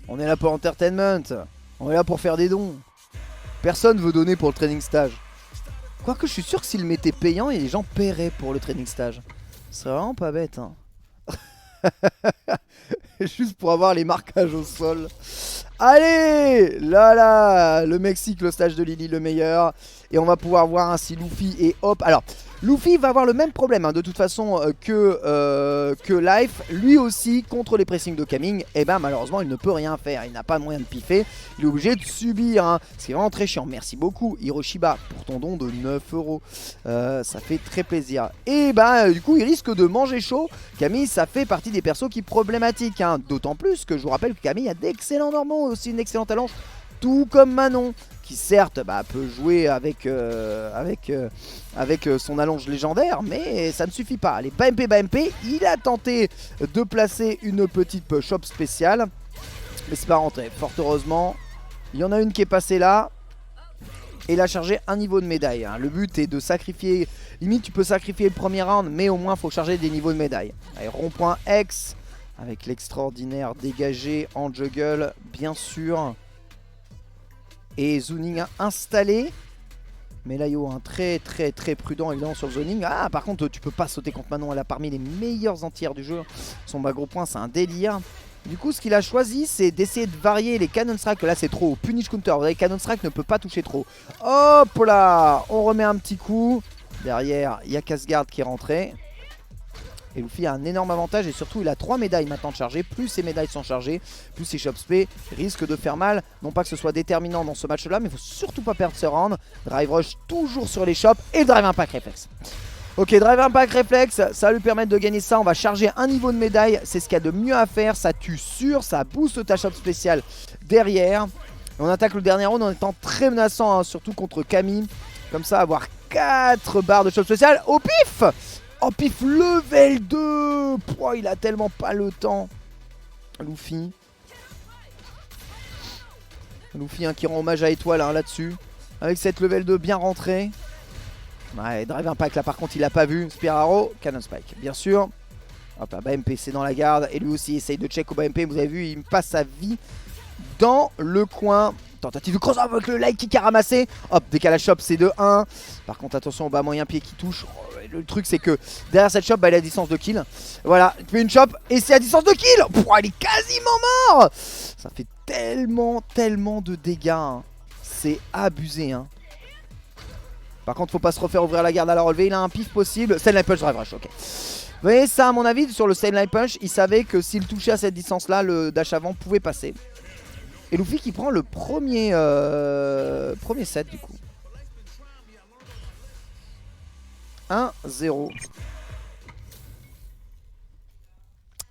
On est là pour entertainment. On est là pour faire des dons. Personne veut donner pour le training stage. Quoique je suis sûr que s'il le mettait payant, et les gens paieraient pour le training stage. C'est vraiment pas bête, hein. Juste pour avoir les marquages au sol. Allez, là, le Mexique, le stage de Lily, le meilleur. Et on va pouvoir voir ainsi Luffy et Hop. Alors, Luffy va avoir le même problème, hein, de toute façon, que Life. Lui aussi, contre les pressings de Camille, et ben malheureusement, il ne peut rien faire. Il n'a pas moyen de piffer. Il est obligé de subir, hein, ce qui est vraiment très chiant. Merci beaucoup, Hiroshiba, pour ton don de 9 €. Ça fait très plaisir. Et ben, du coup, il risque de manger chaud. Camille, ça fait partie des persos qui problématiques, hein. D'autant plus que je vous rappelle que Camille a d'excellents normaux, aussi une excellente allonge, tout comme Manon, qui certes peut jouer avec son allonge légendaire, mais ça ne suffit pas. Allez, BMP, il a tenté de placer une petite shop spéciale, mais c'est pas rentré. Fort heureusement, il y en a une qui est passée là. Et il a chargé un niveau de médaille, hein. Le but est de sacrifier, limite tu peux sacrifier le premier round, mais au moins il faut charger des niveaux de médaille. Allez, rond-point X, avec l'extraordinaire dégagé en juggle, bien sûr. Et zoning installé. Mais Layo, hein, très prudent évidemment sur le zoning. Ah, par contre tu peux pas sauter contre Manon, elle a parmi les meilleurs entières du jeu. Son bas gros point c'est un délire. Du coup, ce qu'il a choisi, c'est d'essayer de varier les Cannon Strike. Là, c'est trop. Punish Counter. Vous voyez, Cannon Strike ne peut pas toucher trop. Hop là, on remet un petit coup. Derrière, il y a Casgard qui est rentré. Et Luffy a un énorme avantage. Et surtout, il a 3 médailles maintenant de charger. Plus ses médailles sont chargées, plus ses Shop Spé risquent de faire mal. Non pas que ce soit déterminant dans ce match-là, mais il faut surtout pas perdre ce round. Drive Rush toujours sur les shops. Et Drive Impact Réflexe. Ok, Drive Impact Réflexe, ça va lui permettre de gagner ça. On va charger un niveau de médaille, c'est ce qu'il y a de mieux à faire. Ça tue sûr, ça booste ta shop spéciale derrière. Et on attaque le dernier round en étant très menaçant, hein, surtout contre Camille. Comme ça, avoir 4 barres de shop spéciale au pif. Oh pif, level 2. Pouah, il a tellement pas le temps. Luffy, hein, qui rend hommage à Étoile, hein, là-dessus. Avec cette level 2 bien rentrée. Ouais, Drive Impact là par contre il l'a pas vu. Spear Arrow, Cannon Spike bien sûr. Hop là, BMP c'est dans la garde. Et lui aussi essaye de check au BMP. Vous avez vu, il me passe sa vie dans le coin. Tentative de cross avec le light kick à ramasser. Hop, décalage shop c'est de 1. Par contre attention au bas moyen pied qui touche. Le truc c'est que derrière cette shop, il a distance de kill. Voilà, tu fais une shop et c'est à distance de kill. Pouah, il est quasiment mort. Ça fait tellement de dégâts, hein. C'est abusé, hein. Par contre, faut pas se refaire ouvrir la garde à la relevée. Il a un pif possible. Stanley Punch, Drive Rush, ok. Vous voyez, ça, à mon avis, sur le Stanley Punch, il savait que s'il touchait à cette distance-là, le dash avant pouvait passer. Et Luffy qui prend le premier set, du coup. 1-0.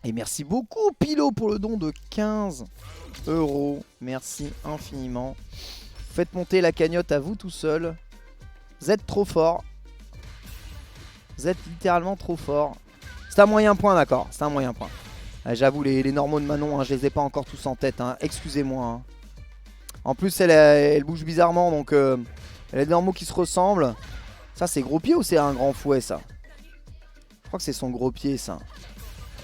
Et merci beaucoup, Pilo, pour le don de 15 €. Merci infiniment. Faites monter la cagnotte à vous tout seul. Vous êtes trop fort. Vous êtes littéralement trop fort. C'est un moyen point, d'accord. C'est un moyen point. J'avoue, les normaux de Manon, hein, je les ai pas encore tous en tête, hein. Excusez-moi, hein. En plus, elle bouge bizarrement, donc elle a des normaux qui se ressemblent. Ça, c'est gros pied ou c'est un grand fouet, ça? Je crois que c'est son gros pied, ça.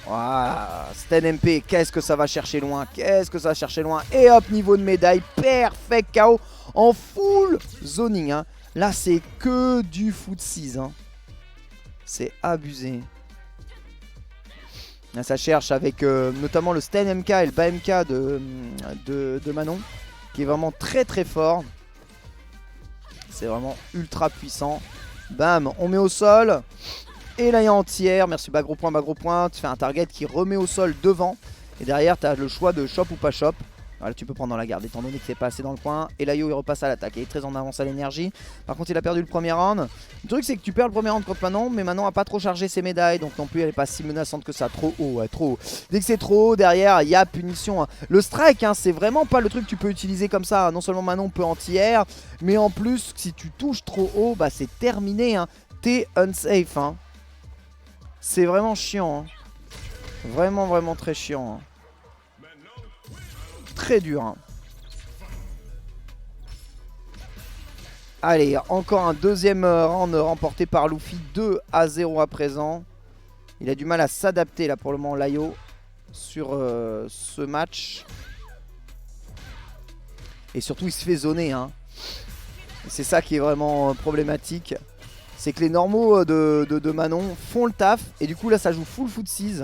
Voilà, Stan MP, qu'est-ce que ça va chercher loin? Qu'est-ce que ça va chercher loin? Et hop, niveau de médaille, perfect KO en full zoning, hein. Là, c'est que du footsies, hein. C'est abusé. Là, ça cherche avec notamment le Stan MK et le Bas MK de Manon, qui est vraiment très fort. C'est vraiment ultra puissant. Bam, on met au sol. Et là, il y a entière. Merci, bas gros point. Tu fais un target qui remet au sol devant. Et derrière, tu as le choix de shop ou pas shop. Voilà, tu peux prendre dans la garde étant donné que c'est pas assez dans le coin. Et Layo il repasse à l'attaque. Il est très en avance à l'énergie. Par contre, il a perdu le premier round. Le truc, c'est que tu perds le premier round contre Manon. Mais Manon a pas trop chargé ses médailles. Donc non plus, elle est pas si menaçante que ça. Trop haut, ouais, trop haut. Dès que c'est trop haut, derrière, il y a punition, hein. Le strike, hein, c'est vraiment pas le truc que tu peux utiliser comme ça. Non seulement Manon peut anti-air, mais en plus, si tu touches trop haut, bah c'est terminé, hein. T'es unsafe, hein. C'est vraiment chiant, hein. Vraiment très chiant, hein. Très dur, hein. Allez, encore un deuxième round remporté par Luffy, 2-0 à présent. Il a du mal à s'adapter là pour le moment, Layo, sur ce match. Et surtout il se fait zoner hein. C'est ça qui est vraiment problématique. C'est que les normaux de Manon font le taf. Et du coup là ça joue full footsies.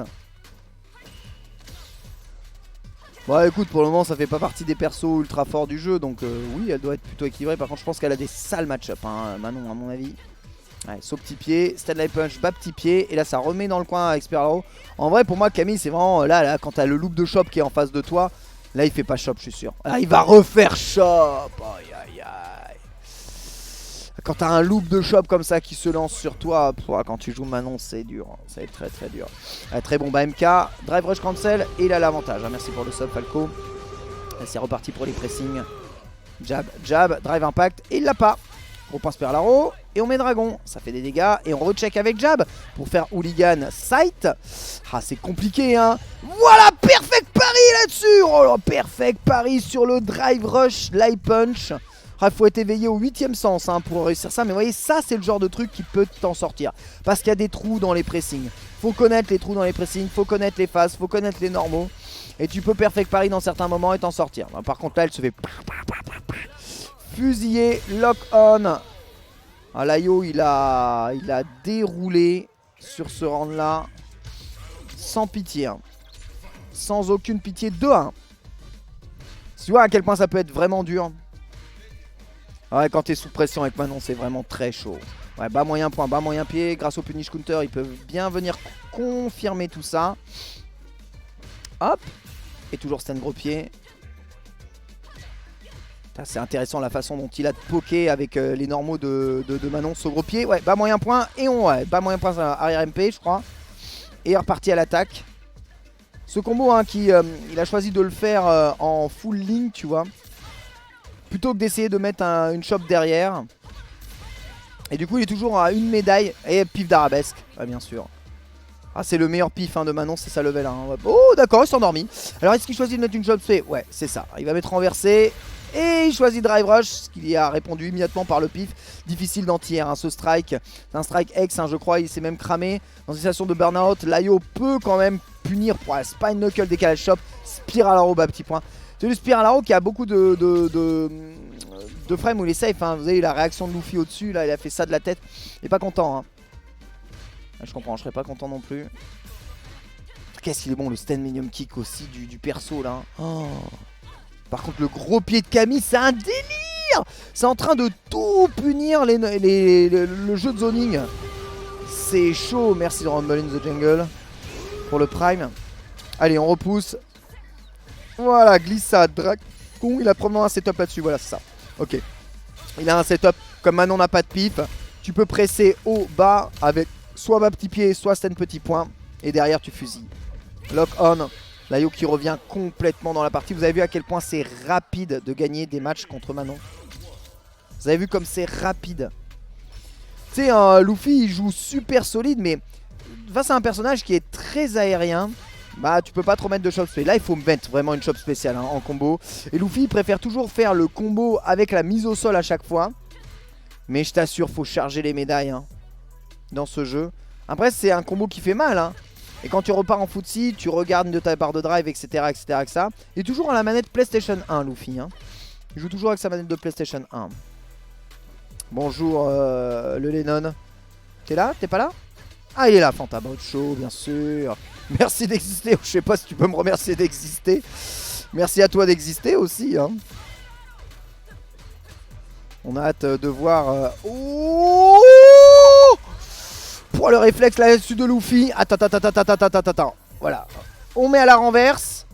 Bon écoute, pour le moment ça fait pas partie des persos ultra forts du jeu. Donc oui, elle doit être plutôt équilibrée. Par contre je pense qu'elle a des sales match-up hein, Manon à mon avis. Ouais, saut petit pied, Stanley Punch, bas petit pied. Et là ça remet dans le coin avec Spear. En vrai pour moi Camille c'est vraiment là quand t'as le loop de shop qui est en face de toi. Là il fait pas shop je suis sûr. Là il va refaire shop. Aïe aïe aïe. Quand t'as un loop de shop comme ça qui se lance sur toi, quand tu joues Manon c'est dur. Ça va être très très dur. Très bon bah MK, drive rush cancel. Et il a l'avantage, merci pour le sub Falco. C'est reparti pour les pressings. Jab, jab, drive impact. Et il l'a pas. Gros point Sperlaro. Et on met Dragon, ça fait des dégâts. Et on recheck avec Jab pour faire Hooligan Sight. Ah c'est compliqué hein. Voilà, perfect pari là-dessus. Oh perfect pari sur le drive rush light punch. Ah, faut être éveillé au 8ème sens hein, pour réussir ça. Mais vous voyez, ça c'est le genre de truc qui peut t'en sortir. Parce qu'il y a des trous dans les pressings. Faut connaître les trous dans les pressings, faut connaître les phases, faut connaître les normaux. Et tu peux perfect pari dans certains moments et t'en sortir. Par contre là elle se fait fusiller, lock on. Ah, Layo il a déroulé sur ce round là. Sans pitié hein. Sans aucune pitié, 2-1. Tu vois à quel point ça peut être vraiment dur. Ouais, quand t'es sous pression avec Manon c'est vraiment très chaud. Ouais, bas moyen point, bas moyen pied. Grâce au punish counter ils peuvent bien venir confirmer tout ça. Hop. Et toujours stand gros pied. C'est intéressant la façon dont il a poké avec les normaux de Manon. Ce gros pied, ouais, bas moyen point. Et bas moyen point arrière MP je crois. Et reparti à l'attaque. Ce combo hein, il a choisi de le faire en full link tu vois. Plutôt que d'essayer de mettre une shop derrière. Et du coup il est toujours à une médaille. Et pif d'arabesque, ouais, bien sûr. Ah c'est le meilleur pif hein, de Manon, c'est ça level 1 hein. Oh d'accord, il s'est endormi. Alors est-ce qu'il choisit de mettre une shop C? Ouais c'est ça, il va mettre renversé. Et il choisit drive rush, ce qui y a répondu immédiatement par le pif. Difficile d'anti-air hein, ce strike. C'est un strike X hein, je crois, il s'est même cramé. Dans une situation de burn-out, Layo peut quand même punir pour la spine knuckle décalage shop. Spiral arrow bas petit point. C'est le Spiral arrow qui a beaucoup de frames où il est safe hein. Vous avez eu la réaction de Luffy au dessus, là il a fait ça de la tête. Il est pas content hein. Je comprends, je serais pas content non plus. Qu'est-ce qu'il est bon le stand medium kick aussi du perso là. Oh. Par contre le gros pied de Camille c'est un délire. C'est en train de tout punir le jeu de zoning. C'est chaud, merci de Rumble in the Jungle. Pour le prime. Allez on repousse. Voilà, glissade, Dragon. Il a probablement un setup là-dessus, voilà c'est ça. Ok. Il a un setup, comme Manon n'a pas de pif. Tu peux presser haut, bas avec soit bas petit pied, soit stand petit point. Et derrière tu fusilles. Lock on. Layo qui revient complètement dans la partie. Vous avez vu à quel point c'est rapide de gagner des matchs contre Manon. Vous avez vu comme c'est rapide. Tu sais, Luffy il joue super solide, mais face à un personnage qui est très aérien, bah tu peux pas trop mettre de shop spécial. Là il faut mettre vraiment une shop spéciale hein, en combo. Et Luffy il préfère toujours faire le combo avec la mise au sol à chaque fois. Mais je t'assure faut charger les médailles hein, dans ce jeu. Après c'est un combo qui fait mal hein. Et quand tu repars en footsie, tu regardes de ta barre de drive, etc. etc. avec ça. Il est toujours à la manette PlayStation 1, Luffy. Hein. Il joue toujours avec sa manette de PlayStation 1. Bonjour, le Lennon. T'es là? T'es pas là? Ah, il est là, Fantabot Show, bien sûr. Merci d'exister. Je sais pas si tu peux me remercier d'exister. Merci à toi d'exister aussi. Hein. On a hâte de voir... Oh pour le réflexe là-dessus de Luffy. Attends. Voilà. On met à la renverse.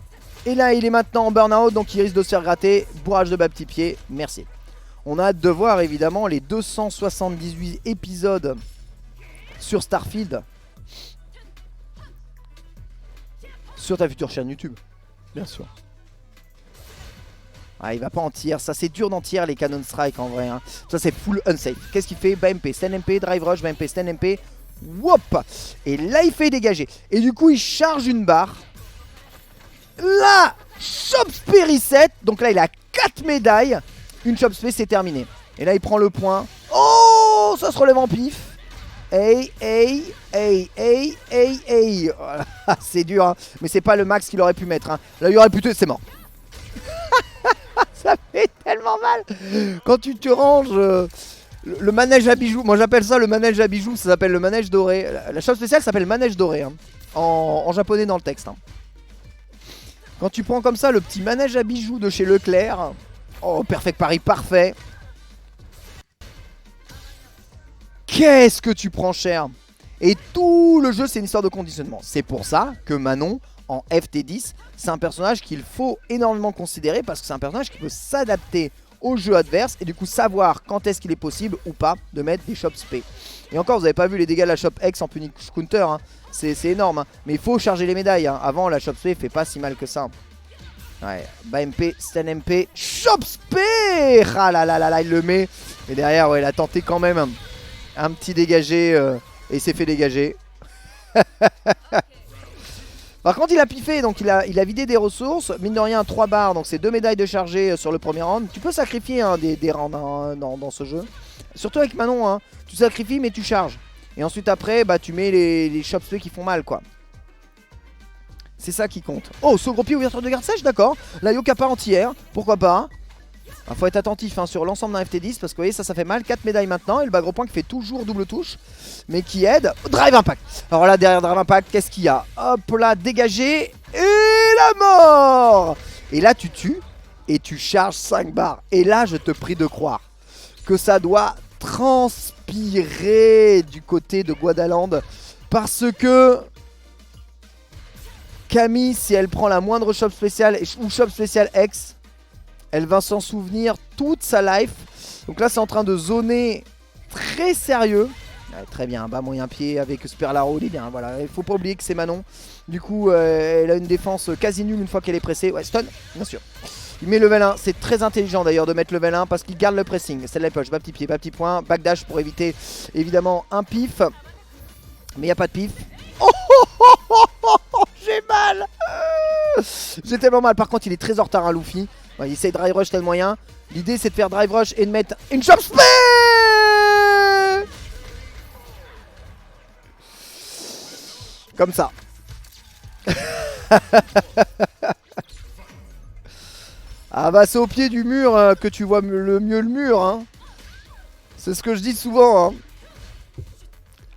Et là, il est maintenant en burn-out. Donc, il risque de se faire gratter. Bourrage de bas petit pied. Merci. On a hâte de voir évidemment les 278 épisodes sur Starfield. Sur ta future chaîne YouTube. Bien sûr. Ah, il va pas en tir. Ça, c'est dur d'en tirer les Cannon Strike en vrai. Hein. Ça, c'est full unsafe. Qu'est-ce qu'il fait? Bas MP, stand MP, drive rush, bas MP, stand MP. Whoop. Et là il fait dégager. Et du coup il charge une barre. Là Chop Spé reset. Donc là il a 4 médailles. Une Chop Spé c'est terminé. Et là il prend le point. Oh ça se relève en pif. Hey. Voilà. C'est dur hein. Mais c'est pas le max qu'il aurait pu mettre hein. Là il aurait pu tuer. C'est mort. Ça fait normal. Quand tu te ranges le manège à bijoux, moi j'appelle ça le manège à bijoux, ça s'appelle le manège doré. La chose spéciale s'appelle manège doré hein, en japonais dans le texte. Hein. Quand tu prends comme ça le petit manège à bijoux de chez Leclerc, oh perfect pari parfait. Qu'est-ce que tu prends cher? Et tout le jeu c'est une histoire de conditionnement. C'est pour ça que Manon en FT10 c'est un personnage qu'il faut énormément considérer parce que c'est un personnage qui peut s'adapter au jeu adverse et du coup savoir quand est-ce qu'il est possible ou pas de mettre des shops P. Et encore vous avez pas vu les dégâts de la shop X en punish counter hein. C'est énorme hein. Mais il faut charger les médailles hein. Avant la shop P fait pas si mal que ça. Ouais, bas MP, stun MP, shops P. Ah là là là là il le met. Et derrière ouais il a tenté quand même un petit dégagé et il s'est fait dégager. Par contre il a piffé donc il a vidé des ressources. Mine de rien 3 barres donc c'est 2 médailles de chargé sur le premier round. Tu peux sacrifier hein, des rounds hein, dans ce jeu. Surtout avec Manon hein. Tu sacrifies mais tu charges. Et ensuite après bah tu mets les shops qui font mal quoi. C'est ça qui compte. Oh saut gros pied ouverture de garde sèche d'accord. La Yoka anti-air pourquoi pas. Il faut être attentif hein, sur l'ensemble d'un FT10 parce que vous voyez ça fait mal, 4 médailles maintenant et le bas gros point qui fait toujours double touche mais qui aide. Drive Impact. Alors là derrière Drive Impact qu'est-ce qu'il y a? Hop là dégagé et la mort. Et là tu tues et tu charges 5 barres et là je te prie de croire que ça doit transpirer du côté de Guadaland parce que Camille si elle prend la moindre shop spéciale ou shop spéciale X elle va s'en souvenir toute sa life. Donc là c'est en train de zoner très sérieux. Ouais, très bien, bas moyen pied avec Sperlaro, il est bien. Voilà, il faut pas oublier que c'est Manon. Du coup elle a une défense quasi nulle une fois qu'elle est pressée. Ouais, stun, bien sûr. Il met level 1, c'est très intelligent d'ailleurs de mettre level 1 parce qu'il garde le pressing. C'est de la poche, bas petit pied, bas petit point, backdash pour éviter évidemment un pif. Mais il n'y a pas de pif. Oh, oh, oh, oh, oh, oh, j'ai mal. J'ai tellement mal. Par contre il est très en retard hein, Luffy. Ouais, il essaie de drive rush tel moyen. L'idée c'est de faire drive rush et de mettre une chop spé. Comme ça. Ah bah c'est au pied du mur hein, que tu vois le mieux le mur hein. C'est ce que je dis souvent hein.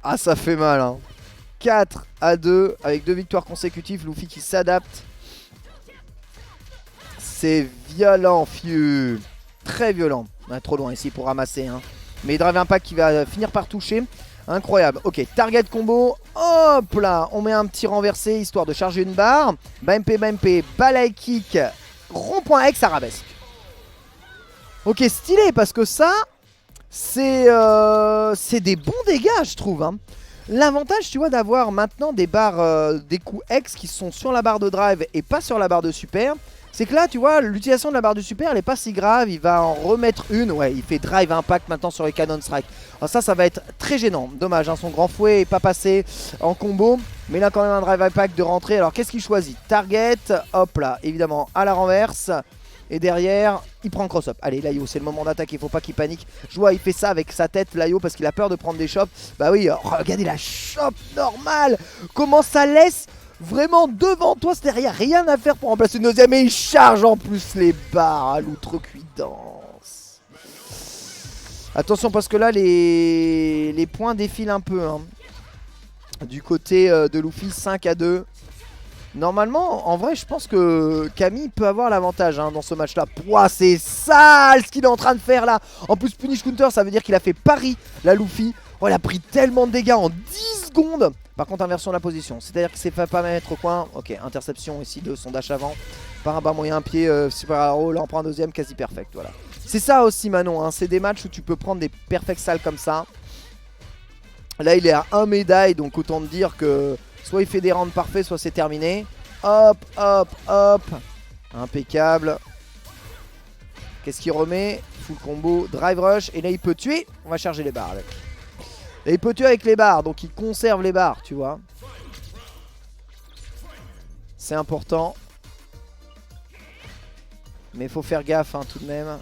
Ah ça fait mal hein. 4-2 avec 2 victoires consécutives. Luffy qui s'adapte. C'est violent, fieu. Très violent. Ouais, trop loin ici pour ramasser. Hein. Mais Drive Impact qui va finir par toucher. Incroyable. Ok, target combo. Hop là. On met un petit renversé histoire de charger une barre. Bas MP, balai kick. Rond-point X arabesque. Ok, stylé parce que ça, c'est des bons dégâts, je trouve. Hein. L'avantage, tu vois, d'avoir maintenant des barres, des coups X qui sont sur la barre de drive et pas sur la barre de super. C'est que là, tu vois, l'utilisation de la barre de super, elle est pas si grave. Il va en remettre une. Ouais, il fait drive impact maintenant sur les cannon strike. Alors ça va être très gênant. Dommage, hein, son grand fouet est pas passé en combo. Mais il a quand même un drive impact de rentrée. Alors qu'est-ce qu'il choisit? Target, hop là, évidemment à la renverse. Et derrière, il prend cross-up. Allez, Layo, c'est le moment d'attaque, il faut pas qu'il panique. Je vois, il fait ça avec sa tête, Layo, parce qu'il a peur de prendre des chops. Bah oui, regardez la chop normale. Comment ça laisse vraiment devant toi, c'est-à-dire il n'y a rien à faire pour remplacer une deuxième. Et il charge en plus les barres à l'outrecuidance. Attention parce que là, les points défilent un peu. Hein. Du côté de Luffy, 5-2. Normalement, en vrai, je pense que Camille peut avoir l'avantage hein, dans ce match-là. Pouah, c'est sale ce qu'il est en train de faire là. En plus, punish counter, ça veut dire qu'il a fait pari, la Luffy. Oh, il a pris tellement de dégâts en 10 secondes. Par contre, inversion de la position. C'est-à-dire qu'il s'est fait pas mettre au coin. Ok, interception ici de son dash avant. Par un bas moyen pied, super héros. Là, on prend un deuxième, quasi perfect. Voilà. C'est ça aussi, Manon. Hein. C'est des matchs où tu peux prendre des perfects sales comme ça. Là, il est à 1 médaille. Donc, autant te dire que soit il fait des rounds parfaits, soit c'est terminé. Hop, hop, hop. Impeccable. Qu'est-ce qu'il remet? Full combo, drive rush. Et là, il peut tuer. On va charger les barres avec. Et il peut tuer avec les barres, donc il conserve les barres, tu vois. C'est important. Mais il faut faire gaffe hein, tout de même.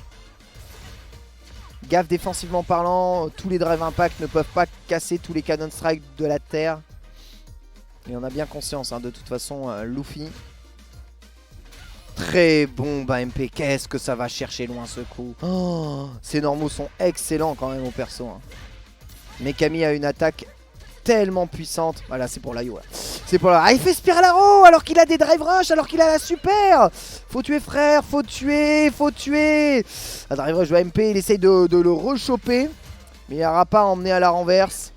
Gaffe défensivement parlant, tous les drive impact ne peuvent pas casser tous les cannon strike de la terre. Et on a bien conscience hein, de toute façon, Luffy. Très bon MP, qu'est-ce que ça va chercher loin ce coup. Oh, ces normaux sont excellents quand même au perso. Hein. Mekami a une attaque tellement puissante. Voilà, c'est pour l'Ayo. C'est pour la... Ah, il fait Spiralaro alors qu'il a des drive rush, alors qu'il a la super. Faut tuer frère, faut tuer, faut tuer. La drive rush de MP, il essaye de le rechoper. Mais il n'aura pas emmené à la renverse.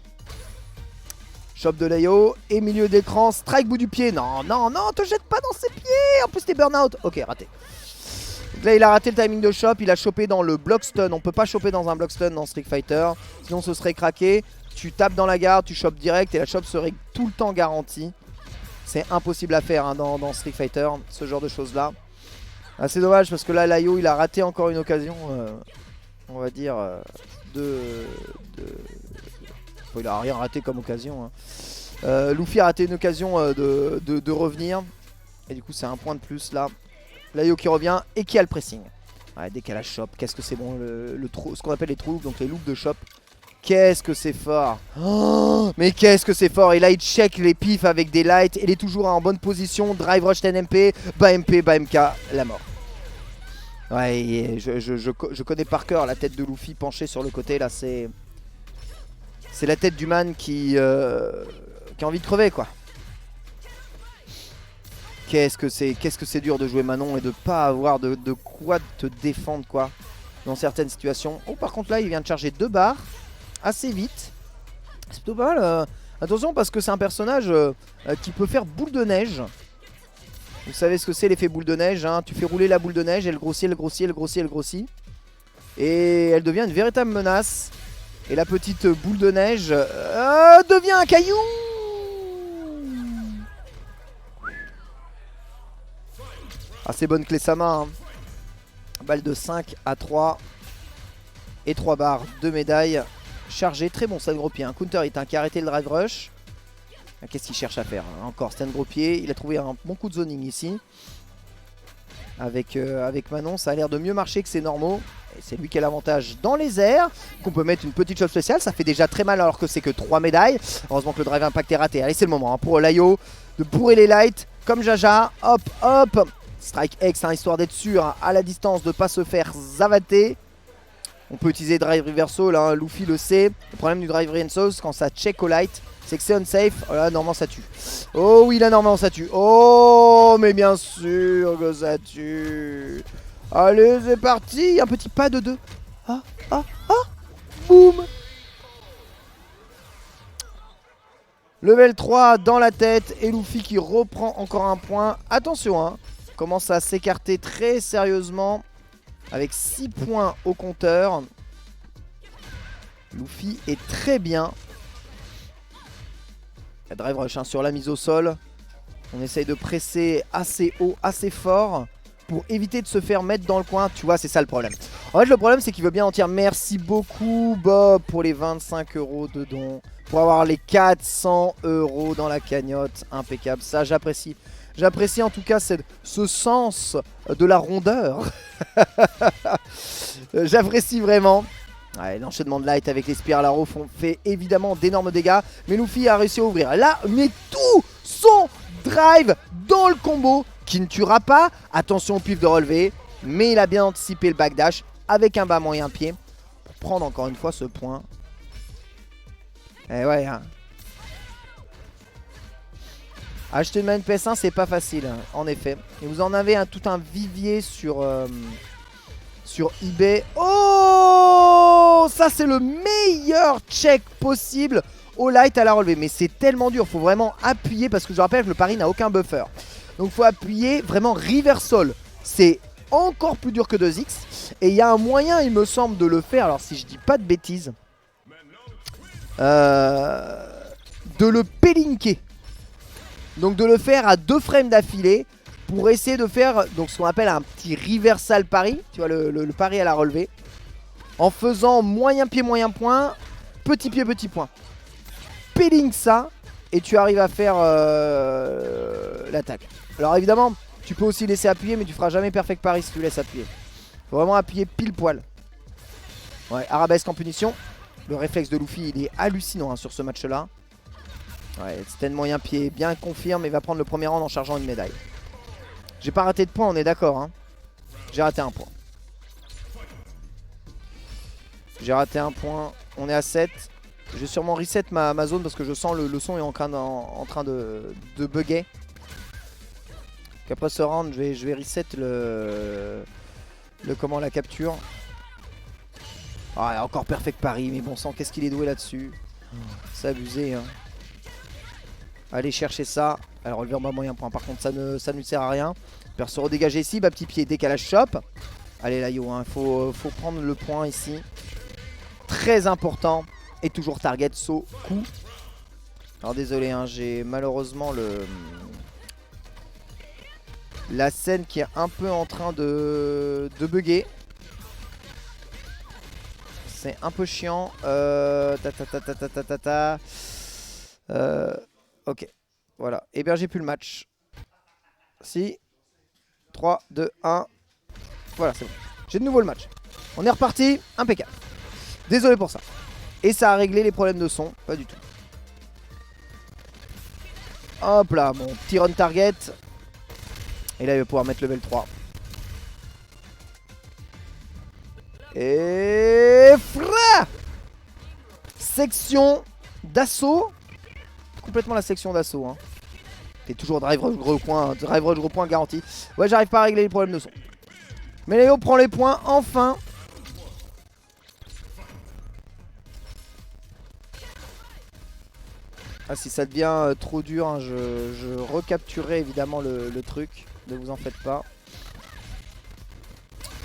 Shop de l'Ayo et milieu d'écran, strike bout du pied. Non, non, non, te jette pas dans ses pieds. En plus t'es burn-out. Ok, raté. Donc là il a raté le timing de shop, il a chopé dans le block stun. On peut pas choper dans un block stun dans Street Fighter, sinon ce serait craqué. Tu tapes dans la garde, tu chopes direct et la chop serait tout le temps garantie. C'est impossible à faire hein, dans Street Fighter, ce genre de choses là. Ah, c'est dommage parce que là l'Ayo il a raté encore une occasion, on va dire, il a rien raté comme occasion. Hein. Luffy a raté une occasion de revenir. Et du coup c'est un point de plus là. L'Ayo qui revient et qui a le pressing. Ouais, dès qu'elle a shop, qu'est-ce que c'est bon ce qu'on appelle les trous, donc les loops de shop. Qu'est-ce que c'est fort. Oh, mais qu'est-ce que c'est fort. Et là il check les pifs avec des lights. Il est toujours en bonne position. Drive rush 10 MP. Bas MP, bas MK, la mort. Ouais, je connais par cœur la tête de Luffy penchée sur le côté là. C'est la tête du man qui a envie de crever quoi. Qu'est-ce que c'est dur de jouer Manon et de pas avoir de quoi te défendre quoi dans certaines situations. Oh par contre là il vient de charger 2 barres assez vite. C'est plutôt pas mal. Attention parce que c'est un personnage qui peut faire boule de neige. Vous savez ce que c'est l'effet boule de neige hein. Tu fais rouler la boule de neige, elle grossit, elle grossit, elle grossit, elle grossit. Et elle devient une véritable menace. Et la petite boule de neige devient un caillou. Assez bonne clé sa main. Hein. Balle de 5 à 3. Et 3 barres de médaille. Chargé, très bon stand gros pied. Un counter hit qui a arrêté le drive rush. Qu'est-ce qu'il cherche à faire? Encore stand gros pied. Il a trouvé un bon coup de zoning ici. Avec Manon, ça a l'air de mieux marcher que ses normaux. Et c'est lui qui a l'avantage dans les airs. Qu'on peut mettre une petite shot spéciale. Ça fait déjà très mal alors que c'est que 3 médailles. Heureusement que le drive impact est raté. Allez, c'est le moment hein, pour l'Ayo de bourrer les lights. Comme Jaja. Hop, hop. Strike X, hein, histoire d'être sûr hein, à la distance de ne pas se faire zavater. On peut utiliser drive reversal, là, hein, Luffy le sait. Le problème du drive reversal, quand ça check au light, c'est que c'est unsafe. Oh là, normalement ça tue. Oh oui, là, normalement ça tue. Oh, mais bien sûr que ça tue. Allez, c'est parti. Un petit pas de 2. Ah, ah, ah. Boum. Level 3 dans la tête. Et Luffy qui reprend encore un point. Attention, hein. Commence à s'écarter très sérieusement. Avec 6 points au compteur. Luffy est très bien. La drive rush hein, sur la mise au sol. On essaye de presser assez haut, assez fort. Pour éviter de se faire mettre dans le coin. Tu vois, c'est ça le problème. En fait, le problème, c'est qu'il veut bien en tirer. Merci beaucoup, Bob, pour les 25 € de dons. Pour avoir les 400 € dans la cagnotte. Impeccable. Ça, j'apprécie. J'apprécie en tout cas ce sens de la rondeur. J'apprécie vraiment. Ouais, l'enchaînement de light avec les Spiralaro fait évidemment d'énormes dégâts. Mais Luffy a réussi à ouvrir. Là, met tout son drive dans le combo qui ne tuera pas. Attention au pif de relevé. Mais il a bien anticipé le backdash avec un bas moyen pied. Pour prendre encore une fois ce point. Et ouais, hein. Acheter une manette PS1 c'est pas facile hein, en effet. Et vous en avez tout un vivier sur eBay. Oh, ça c'est le meilleur check possible au light à la relevée. Mais c'est tellement dur, faut vraiment appuyer parce que je rappelle que le pari n'a aucun buffer. Donc faut appuyer vraiment reversal. C'est encore plus dur que 2X. Et il y a un moyen il me semble de le faire. Alors si je dis pas de bêtises. De le pélinker. Donc de le faire à 2 frames d'affilée pour essayer de faire donc ce qu'on appelle un petit reversal pari. Tu vois le pari à la relevée. En faisant moyen pied, moyen point, petit pied, petit point. Péling ça et tu arrives à faire l'attaque. Alors évidemment, tu peux aussi laisser appuyer mais tu feras jamais perfect pari si tu laisses appuyer. Faut vraiment appuyer pile poil. Ouais, arabesque en punition. Le réflexe de Luffy il est hallucinant hein, sur ce match là. Ouais, Sten moyen pied bien confirme et va prendre le premier round en chargeant une médaille. J'ai pas raté de point, on est d'accord hein. J'ai raté un point. J'ai raté un point. On est à 7. Je vais sûrement reset ma zone parce que je sens le son est en train de bugger. Qu'après ce round, je vais reset la capture. Ah, encore perfect pari, mais bon sang, qu'est-ce qu'il est doué là-dessus. C'est abusé hein. Allez chercher ça. Alors relever en bas moyen point, par contre ça ne lui sert à rien. Perso redégagé ici, bas petit pied, décalage shop. Allez là yo, hein, faut prendre le point ici. Très important. Et toujours target, saut, coup. Alors désolé, hein, j'ai malheureusement la scène qui est un peu en train de bugger. C'est un peu chiant. Ok, voilà. Héberger plus le match. Si. 3, 2, 1. Voilà, c'est bon. J'ai de nouveau le match. On est reparti, impeccable. Désolé pour ça. Et ça a réglé les problèmes de son, pas du tout. Hop là, mon petit run target. Et là il va pouvoir mettre level 3. Et fra section d'assaut. Complètement la section d'assaut hein. Et toujours drive rush gros point garanti. Ouais, j'arrive pas à régler les problèmes de son. Mais Léo prend les points enfin. Ah, si ça devient trop dur hein, je recapturerai évidemment le truc. Ne vous en faites pas.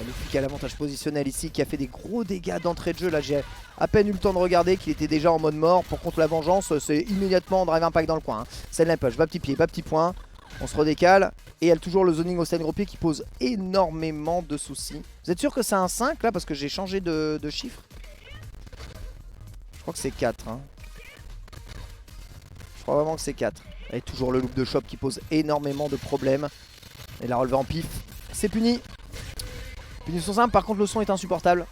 Luffy qui a l'avantage positionnel ici, qui a fait des gros dégâts d'entrée de jeu. Là j'ai à peine eu le temps de regarder qu'il était déjà en mode mort. Pour contre la vengeance, c'est immédiatement drive impact dans le coin hein. C'est l'impush, bas petit pied, bas petit point. On se redécale. Et il y a toujours le zoning au stand gros pied qui pose énormément de soucis. Vous êtes sûr que c'est un 5 là? Parce que j'ai changé de chiffre. Je crois que c'est 4 hein. Je crois vraiment que c'est 4. Et toujours le loop de shop qui pose énormément de problèmes. Et la relevé en pif, c'est puni. Punition simple, par contre le son est insupportable.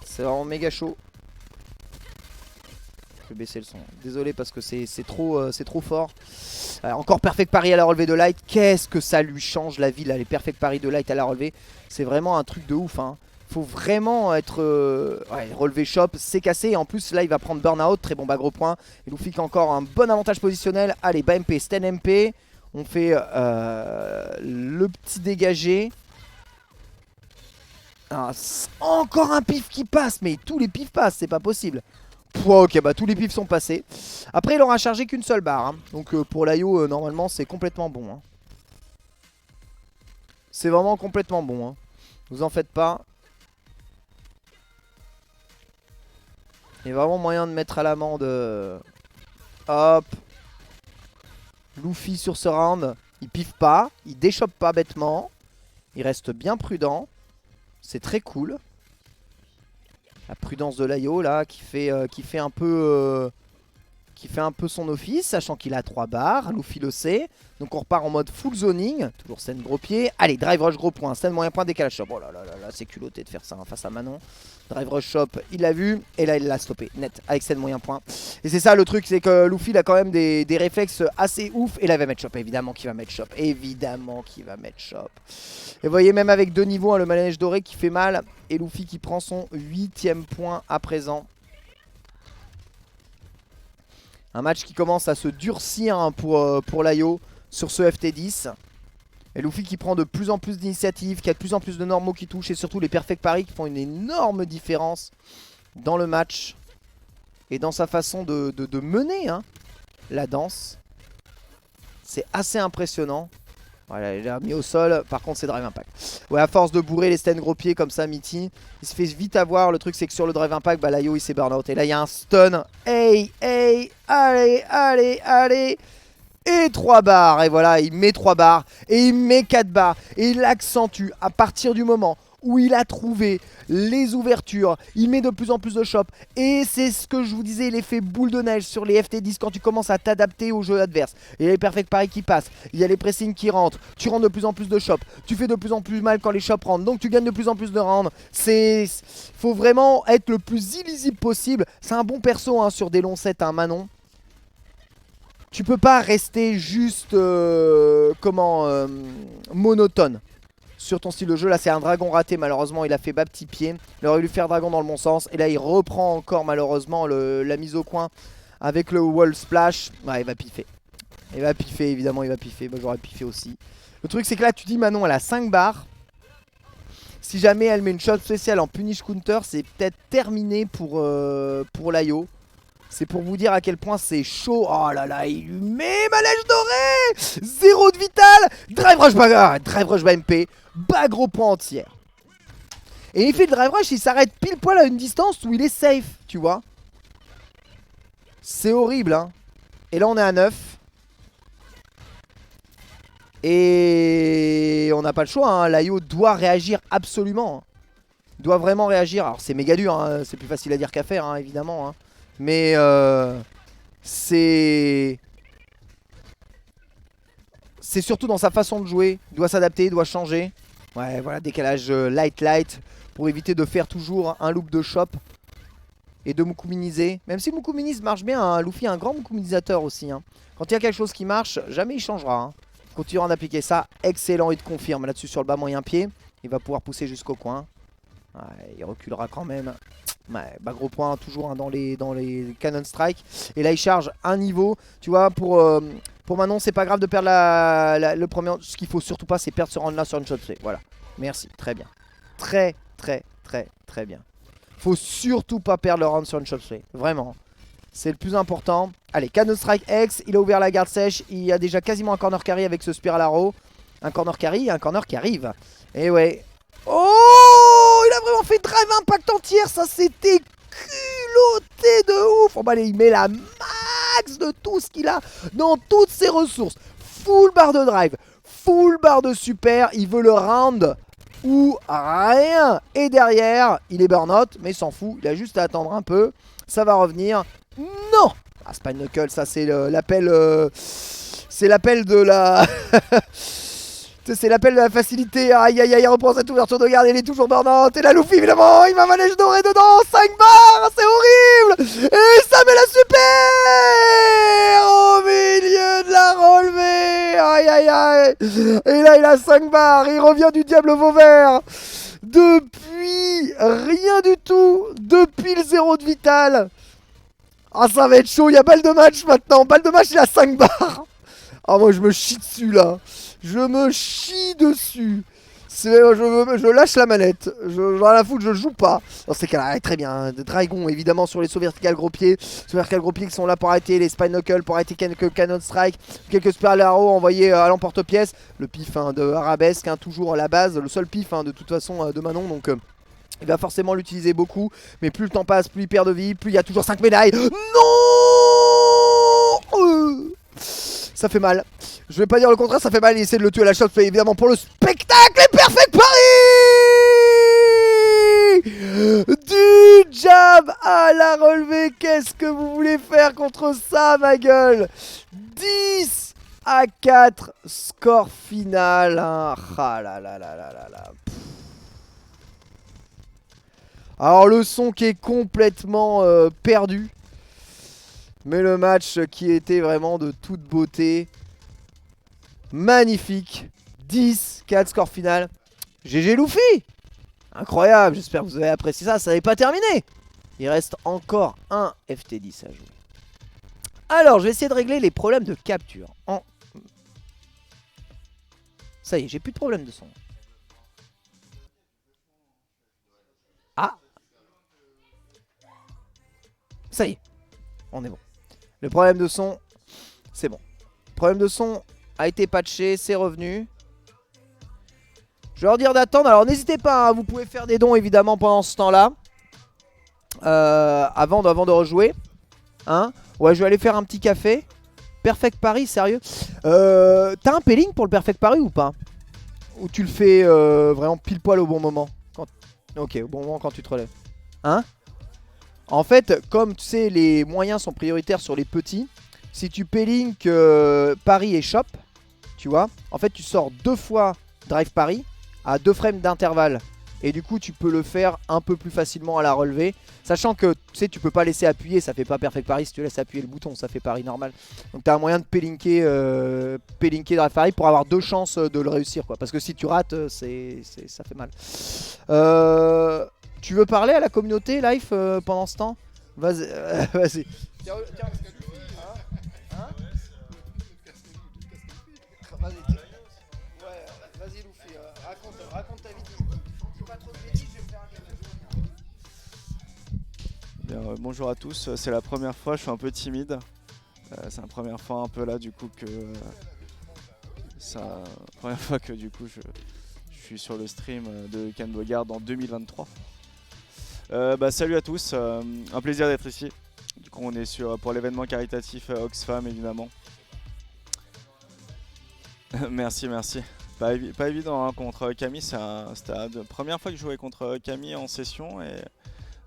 C'est vraiment méga chaud. Je vais baisser le son. Désolé parce que c'est trop fort. Encore perfect pari à la relevée de Light. Qu'est-ce que ça lui change la vie là, les perfect pari de Light à la relevée. C'est vraiment un truc de ouf hein. Faut vraiment être... ouais, relevé shop, c'est cassé. Et en plus là il va prendre burnout. Très bon bas gros point. Et Luffy qui a encore un bon avantage positionnel. Allez, bas MP, stand MP. On fait le petit dégagé. Ah, encore un pif qui passe. Mais tous les pifs passent, c'est pas possible. Pouah, ok, bah tous les pifs sont passés. Après il aura chargé qu'une seule barre hein. Donc pour l'IO normalement c'est complètement bon hein. C'est vraiment complètement bon hein. Vous en faites pas. Il y a vraiment moyen de mettre à l'amende. Hop. Luffy sur ce round, il piffe pas, il déchoppe pas bêtement, il reste bien prudent, c'est très cool. La prudence de l'IO là qui fait un peu son office, sachant qu'il a 3 barres, Luffy le sait. Donc on repart en mode full zoning, toujours scène gros pied. Allez, drive rush gros point, scène moyen point, décalage shop. Oh là là là là, c'est culotté de faire ça hein, face à Manon. Drive rush shop, il l'a vu et là il l'a stoppé net avec scène moyen point. Et c'est ça le truc, c'est que Luffy il a quand même des réflexes assez ouf. Et là il va mettre shop, évidemment qu'il va mettre shop, évidemment qu'il va mettre shop. Et vous voyez même avec 2 niveaux, hein, le manège doré qui fait mal. Et Luffy qui prend son 8ème point à présent. Un match qui commence à se durcir hein, pour l'IO sur ce FT10. Et Luffy qui prend de plus en plus d'initiatives, qui a de plus en plus de normaux qui touchent. Et surtout les perfect paris qui font une énorme différence dans le match. Et dans sa façon de mener hein, la danse. C'est assez impressionnant. Voilà, il l'a mis au sol, par contre c'est drive impact. Ouais, à force de bourrer les stands gros pieds comme ça, Mitty, il se fait vite avoir. Le truc c'est que sur le drive impact, bah l'IO il s'est burn out. Et là il y a un stun. Hey, hey, allez, allez, allez. Et 3 barres. Et voilà, il met 3 barres. Et il met 4 barres. Et il accentue à partir du moment où il a trouvé les ouvertures. Il met de plus en plus de shop. Et c'est ce que je vous disais, l'effet boule de neige sur les FT10 quand tu commences à t'adapter au jeu adverse. Il y a les perfect paris qui passent. Il y a les pressings qui rentrent. Tu rentres de plus en plus de shop. Tu fais de plus en plus mal quand les shops rentrent. Donc tu gagnes de plus en plus de rounds. Faut vraiment être le plus illisible possible. C'est un bon perso hein, sur des longs sets, hein, Manon. tu peux pas rester juste monotone sur ton style de jeu. Là c'est un dragon raté, malheureusement il a fait bas petit pied. Il aurait dû faire dragon dans le bon sens. Et là il reprend encore malheureusement la mise au coin avec le wall splash. Ouais, il va piffer. Il va piffer, évidemment il va piffer. Moi j'aurais piffé aussi. Le truc c'est que là tu dis Manon elle a 5 barres. Si jamais elle met une shot spéciale en punish counter, c'est peut-être terminé pour l'IO. C'est pour vous dire à quel point c'est chaud. Oh là là, il lui met ma lèche dorée. 0 de vital. Drive rush bas MP. Bas gros point entière. Et il fait le drive rush, il s'arrête pile poil à une distance où il est safe, tu vois. C'est horrible, hein. Et là on est à 9. Et on n'a pas le choix, hein. L'IO doit réagir absolument. Il doit vraiment réagir. Alors c'est méga dur, hein. C'est plus facile à dire qu'à faire, hein, évidemment, hein. Mais c'est surtout dans sa façon de jouer. Il doit s'adapter, il doit changer. Ouais, voilà, décalage light pour éviter de faire toujours un loop de shop et de Mukuminiser. Même si Mukuminis marche bien, hein, Luffy est un grand Mukuminisateur aussi, hein. Quand il y a quelque chose qui marche, jamais il changera, hein. Continuera d'appliquer ça. Excellent, il te confirme là-dessus sur le bas moyen pied. Il va pouvoir pousser jusqu'au coin. Ouais, il reculera quand même. Ouais, bas gros point toujours, hein, dans les Cannon Strike. Et là il charge un niveau. Tu vois, pour Manon c'est pas grave de perdre le premier. Ce qu'il faut surtout pas c'est perdre ce round là sur une shot play. Voilà, merci, très bien. Très bien. Faut surtout pas perdre le round sur une shot play. Vraiment, c'est le plus important. Allez, Cannon Strike X, il a ouvert la garde sèche. Il y a déjà quasiment un corner carry avec ce Spiral Arrow. Un corner carry et un corner qui arrive. Et ouais. Oh, il a vraiment fait drive impact entière. Ça c'était culotté de ouf. Oh bah allez, il met la max de tout ce qu'il a dans toutes ses ressources. Full barre de drive, full barre de super. Il veut le round ou rien. Et derrière, il est burn-out, mais il s'en fout. Il a juste à attendre un peu. Ça va revenir. Non. Ah, Spine Knuckle, ça c'est l'appel. C'est l'appel de la. C'est l'appel de la facilité. Aïe aïe aïe, il reprend cette ouverture de garde. Il est toujours burn-out. Et la Luffy, évidemment, il m'a ma lèche dorée dedans. 5 barres, c'est horrible. Et ça met la super au milieu de la relevée. Aïe aïe aïe. Et là, il a 5 barres. Il revient du diable Vauvert. Depuis rien du tout. Depuis le 0 de vital. Ah, ça va être chaud. Il y a balle de match maintenant. Balle de match, il a 5 barres. Ah, moi, je me chie dessus là. Je me chie dessus. Je lâche la manette. J'en ai la foutre, je joue pas. Dans ces cas-là, très bien. Dragon, évidemment, sur les sauts verticales gros pieds. Sauts verticales gros pieds qui sont là pour arrêter les Spine Knuckle, pour arrêter quelques Cannon Strike, quelques Spiral Arrow envoyés à l'emporte-pièce. Le pif, hein, de Arabesque, hein, toujours à la base. Le seul pif, hein, de toute façon, de Manon. Donc. Il va forcément l'utiliser beaucoup. Mais plus le temps passe, plus il perd de vie. Plus il y a toujours 5 médailles. Non, ça fait mal. Je vais pas dire le contraire, ça fait mal. Il essaie de le tuer à la shot play, évidemment, pour le spectacle. Et Perfect Paris du jab à la relevée. Qu'est-ce que vous voulez faire contre ça, ma gueule? 10-4, score final, hein. Ah là là là là là là. Alors le son qui est complètement perdu. Mais le match qui était vraiment de toute beauté. Magnifique. 10-4 score final. GG Luffy. Incroyable, j'espère que vous avez apprécié ça. Ça n'est pas terminé. Il reste encore un FT10 à jouer. Alors je vais essayer de régler les problèmes de capture. Ça y est, j'ai plus de problème de son. Ah. Ça y est, on est bon. Le problème de son, c'est bon. Le problème de son a été patché, c'est revenu. Je vais leur dire d'attendre. Alors n'hésitez pas, hein, vous pouvez faire des dons évidemment pendant ce temps-là. Avant de rejouer. Hein, ouais, je vais aller faire un petit café. Perfect Paris, sérieux. T'as un P-Link pour le Perfect Paris ou pas? Ou tu le fais vraiment pile poil au bon moment? Ok, au bon moment quand tu te relèves. Hein? En fait, comme tu sais, les moyens sont prioritaires sur les petits. Si tu P-Link Paris et Shop, tu vois, en fait tu sors 2 fois Drive Paris à 2 frames d'intervalle et du coup tu peux le faire un peu plus facilement à la relevée. Sachant que tu sais, tu peux pas laisser appuyer, ça fait pas perfect pari si tu laisses appuyer le bouton, ça fait pari normal. Donc tu as un moyen de pélinker drive pari pour avoir 2 chances de le réussir quoi. Parce que si tu rates, ça fait mal. Tu veux parler à la communauté live pendant ce temps? Vas-y. Vas-y. Tiens, vas-y, ouais, vas-y Luffy, raconte ta vie. Faut pas trop de bêtises, je vais me faire un café. Bien, bonjour à tous, c'est la première fois, je suis un peu timide. C'est la première fois un peu là du coup que première fois que du coup je suis sur le stream de Ken Bogard en 2023. Salut à tous, un plaisir d'être ici. Du coup on est pour l'événement caritatif Oxfam évidemment. Merci. Pas évident hein, contre Camille, c'était la première fois que je jouais contre Camille en session et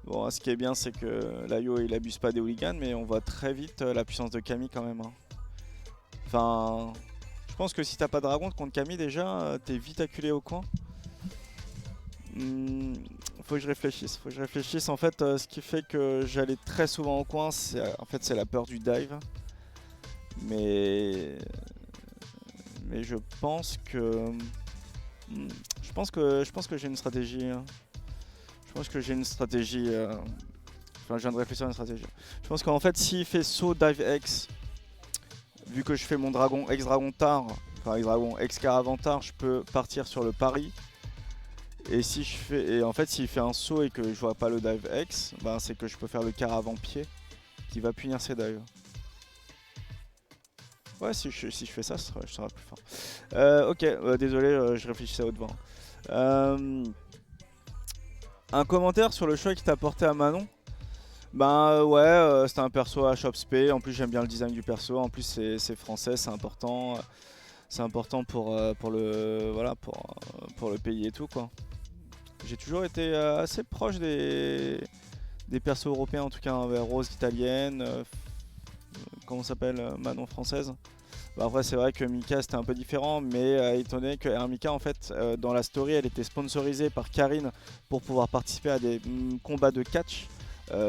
bon, ce qui est bien c'est que l'IO il abuse pas des hooligans mais on voit très vite la puissance de Camille quand même. Hein. Enfin, je pense que si t'as pas de dragon contre Camille déjà, t'es vite acculé au coin. Faut que je réfléchisse. En fait, ce qui fait que j'allais très souvent au coin, c'est la peur du dive. Mais je pense que j'ai une stratégie. Je pense que j'ai une stratégie. Enfin, je viens de réfléchir à une stratégie. Je pense qu'en fait, s'il fait saut dive X, vu que je fais mon dragon ex-dragon tard, enfin ex-dragon ex-caravantar, je peux partir sur le pari. Et en fait, s'il fait un saut et que je vois pas le dive X, ben, c'est que je peux faire le caravan pied qui va punir ses dives. Ouais, si je fais ça, je serai plus fort. Ok, désolé, je réfléchissais à haute voix. Un commentaire sur le choix qui t'a apporté à Manon. Ben ouais, c'était un perso à ShopSpé, en plus j'aime bien le design du perso, en plus c'est français, c'est important. C'est important pour le pays et tout quoi. J'ai toujours été assez proche des persos européens en tout cas, hein, Rose italienne, comment s'appelle, Manon française. Bah, après c'est vrai que Mika c'était un peu différent, mais étonné que Hermika en fait dans la story elle était sponsorisée par Karine pour pouvoir participer à des combats de catch.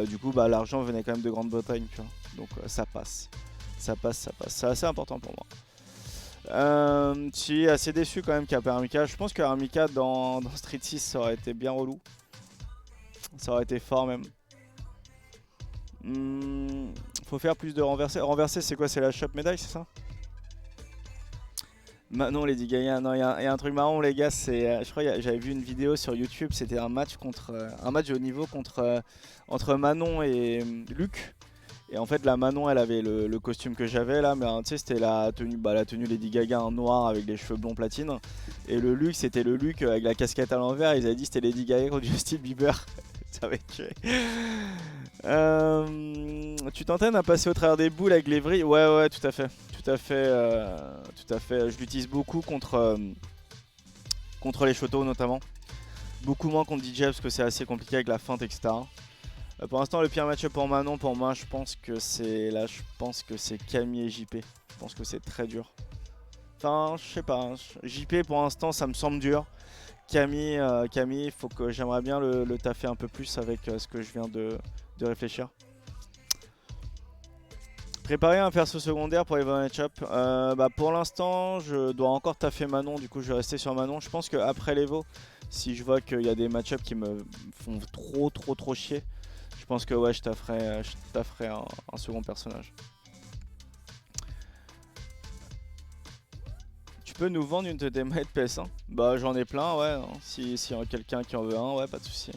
Du coup bah, l'argent venait quand même de Grande-Bretagne, tu vois. Donc ça passe. C'est assez important pour moi. Si, assez déçu quand même qu'il n'y a pas Hermika. Je pense que Hermika dans Street 6 ça aurait été bien relou. Ça aurait été fort même. Faut faire plus de renversés. Renverser c'est quoi? C'est la shop médaille, c'est ça? Non, Lady Gaga, non, il y a un truc marrant les gars, je crois que j'avais vu une vidéo sur YouTube, c'était un match de haut niveau entre Manon et Luc. Et en fait la Manon elle avait le costume que j'avais là, mais tu sais c'était la tenue Lady Gaga en noir avec les cheveux blonds platine. Et le Luc c'était le Luc avec la casquette à l'envers, ils avaient dit c'était Lady Gaga contre Justin Bieber. Ça va être tué. Tu t'entraînes à passer au travers des boules avec les vrilles? Ouais, tout à fait. Tout à fait. Je l'utilise beaucoup contre les Shoto notamment. Beaucoup moins contre DJ parce que c'est assez compliqué avec la feinte, etc. Pour l'instant, le pire match pour Manon, pour moi, je pense que c'est Camille et JP. Je pense que c'est très dur. Enfin, je sais pas. JP pour l'instant, ça me semble dur. Camille, j'aimerais bien le taffer un peu plus avec ce que je viens de réfléchir. Préparer un perso secondaire pour les match-up. Pour l'instant, je dois encore taffer Manon, du coup je vais rester sur Manon. Je pense qu'après l'Evo, si je vois qu'il y a des match-up qui me font trop chier, je pense que ouais, je tafferai un second personnage. Tu peux nous vendre une de tes manettes PS1? Bah j'en ai plein, ouais. Hein. Si y a quelqu'un qui en veut un, ouais, pas de souci.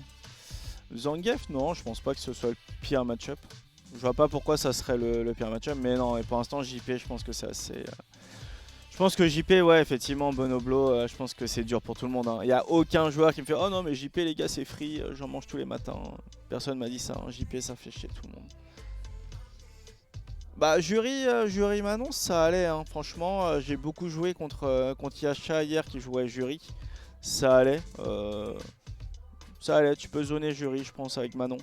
Zangief, non, je pense pas que ce soit le pire match-up. Je vois pas pourquoi ça serait le pire match-up, mais non, et pour l'instant JP, je pense que c'est assez... Je pense que JP, ouais, effectivement, Bonoblo, je pense que c'est dur pour tout le monde. Hein. Y a aucun joueur qui me fait « Oh non, mais JP, les gars, c'est free, j'en mange tous les matins. » Personne m'a dit ça, hein. JP, ça fait chier tout le monde. Bah, jury Manon, ça allait, hein. Franchement, j'ai beaucoup joué contre Yasha hier qui jouait jury. Ça allait. Ça allait, tu peux zoner jury, je pense, avec Manon.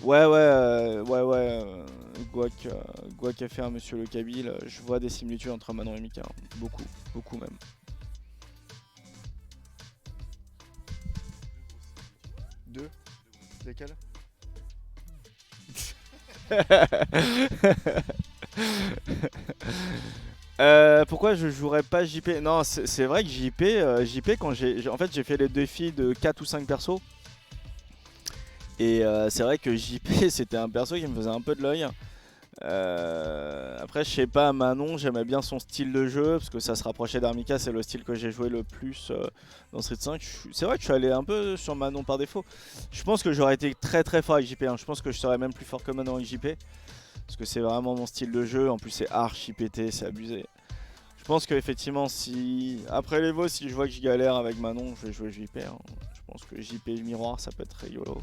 Ouais, Guac a fait un Monsieur le Kabyle. Je vois des similitudes entre Manon et Mika. Beaucoup même. lesquels? Pourquoi je jouerais pas JP? Non, c'est vrai que JP quand en fait j'ai fait les défis de 4 ou 5 persos. Et c'est vrai que JP c'était un perso qui me faisait un peu de l'œil. Après je sais pas, Manon j'aimais bien son style de jeu parce que ça se rapprochait d'Armika, c'est le style que j'ai joué le plus dans Street 5. C'est vrai que je suis allé un peu sur Manon par défaut. Je pense que j'aurais été très très fort avec JP, hein. Je pense que je serais même plus fort que Manon avec JP. Parce que c'est vraiment mon style de jeu, en plus c'est archi pété, c'est abusé. Je pense qu'effectivement si... Après l'Evo, si je vois que je galère avec Manon, je vais jouer JP, hein. Je pense que JP miroir ça peut être très YOLO.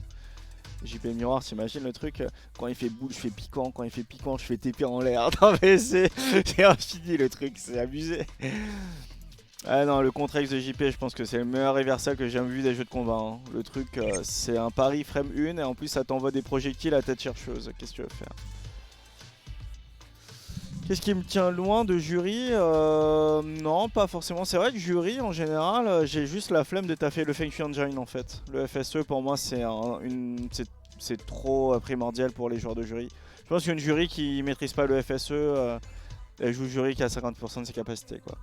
JP miroir, t'imagines le truc, quand il fait boule je fais piquant, quand il fait piquant je fais TP en l'air. Non mais c'est infini le truc, c'est abusé. Ah non, le contre-ex de JP, je pense que c'est le meilleur reversal que j'ai jamais vu des jeux de combat, hein. Le truc, c'est un pari frame 1 et en plus ça t'envoie des projectiles à tête chercheuse. Qu'est-ce que tu veux faire? Qu'est-ce qui me tient loin de jury? Non, pas forcément. C'est vrai que jury, en général, j'ai juste la flemme de taffer le Feng Shui Engine en fait. Le FSE, pour moi, c'est trop primordial pour les joueurs de jury. Je pense qu'une jury qui maîtrise pas le FSE, elle joue jury qui a 50% de ses capacités, quoi.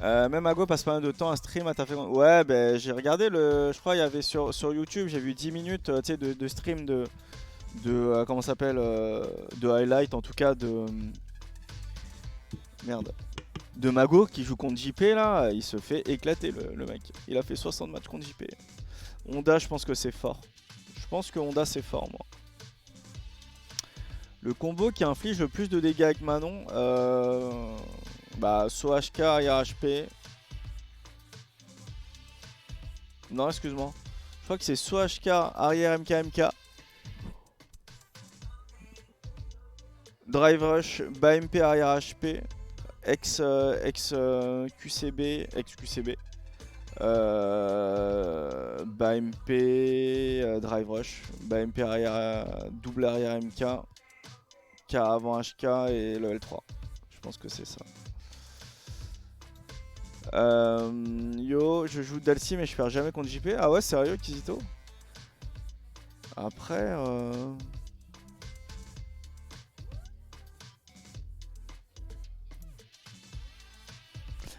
Même Ago passe pas mal de temps à stream à taffer. Ouais, ben j'ai regardé le. Je crois il y avait sur YouTube, j'ai vu 10 minutes de stream de comment ça s'appelle, de highlight en tout cas de merde, de Mago qui joue contre JP là. Il se fait éclater le mec, il a fait 60 matchs contre JP. Honda, je pense que c'est fort, je pense que Honda c'est fort. Moi, le combo qui inflige le plus de dégâts avec Manon, bah soit HK, arrière HP. Non, excuse-moi, je crois que c'est soit HK, arrière MK, Drive Rush, bas MP, arrière HP, ex QCB, bas MP, Drive Rush, bas MP arrière, double arrière MK, K avant HK et le L3. Je pense que c'est ça. Yo, je joue Dalcy mais je perds jamais contre JP. Ah ouais, sérieux, Kizito? Après...